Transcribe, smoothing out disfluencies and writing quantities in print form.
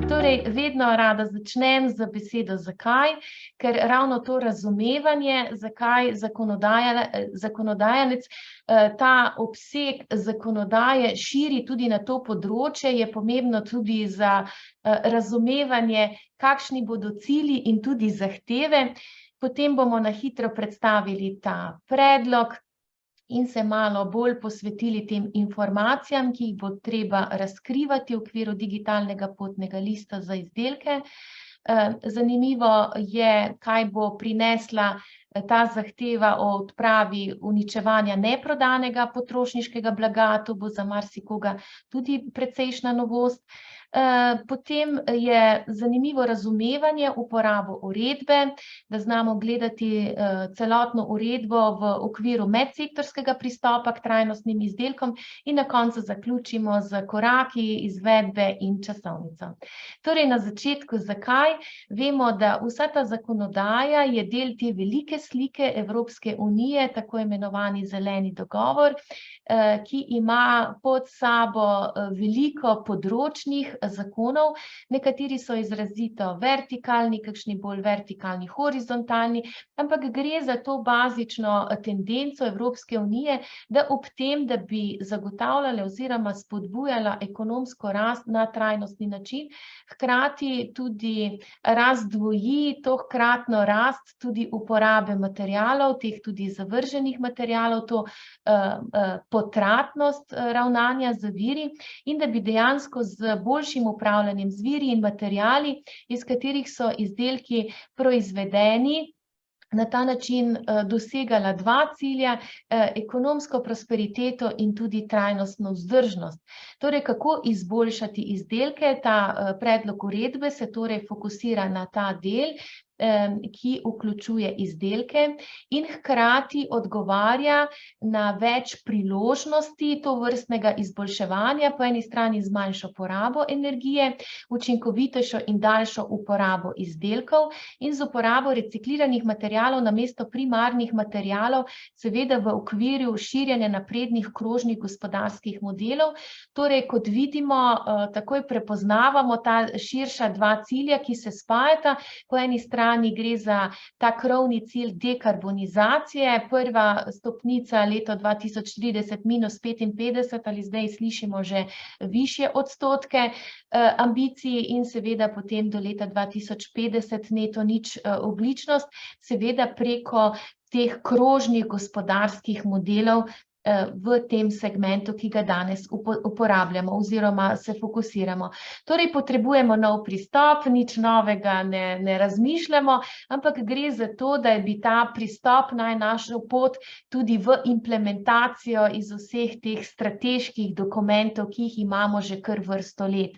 Torej, vedno rada začnem z besedo zakaj, ker ravno to razumevanje, zakaj zakonodajalec ta obseg zakonodaje širi tudi na to področje, je pomembno tudi za razumevanje, kakšni bodo cilji in tudi zahteve. Potem bomo na hitro predstavili ta predlog in se malo bolj posvetili tem informacijam, ki jih bo treba razkrivati v okviru digitalnega potnega lista za izdelke. Zanimivo je, kaj bo prinesla ta zahteva o odpravi uničevanja neprodanega potrošniškega blaga, to bo za marsikoga tudi precejšnja novost. Potem je zanimivo razumevanje uporabo uredbe, da znamo gledati celotno uredbo v okviru medsektorskega pristopa k trajnostnim izdelkom in na koncu zaključimo z koraki, izvedbe in časovnico. Torej, na začetku zakaj? Vemo, da vsa ta zakonodaja je del te velike slike Evropske unije, tako imenovani zeleni dogovor, ki ima pod sabo veliko področnih zakonov, nekateri so izrazito vertikalni, kakšni bolj vertikalni, horizontalni, ampak gre za to bazično tendenco Evropske unije, da ob tem, da bi zagotavljala oziroma spodbujala ekonomsko rast na trajnostni način, hkrati tudi razdvoji to hkratno rast tudi uporabe materialov, teh tudi zavrženih materialov, to potratnost ravnanja z viri in da bi dejansko z boljšim upravljanjem z viri in materiali, iz katerih so izdelki proizvedeni, na ta način dosegala dva cilja, ekonomsko prosperiteto in tudi trajnostno vzdržnost. Torej, kako izboljšati izdelke? Ta predlog uredbe se torej fokusira na ta del, ki vključuje izdelke in hkrati odgovarja na več priložnosti tovrstnega izboljševanja, po eni strani z manjšo porabo energije, učinkovitejšo in daljšo uporabo izdelkov in z uporabo recikliranih materialov namesto primarnih materialov, seveda v okviru širjenja naprednih krožnih gospodarskih modelov. Torej, kot vidimo, takoj prepoznavamo ta širša dva cilja, ki se spajata. Po eni strani gre za ta krovni cilj dekarbonizacije, prva stopnica leto 2030 -55, ali zdaj slišimo že višje odstotke ambicij in seveda potem do leta 2050 neto nič ogljičnost, seveda preko teh krožnih gospodarskih modelov v tem segmentu, ki ga danes uporabljamo oziroma se fokusiramo. Torej, potrebujemo nov pristop, nič novega ne razmišljamo, ampak gre za to, da bi ta pristop naj našel pot tudi v implementacijo iz vseh teh strateških dokumentov, ki jih imamo že kar vrsto let.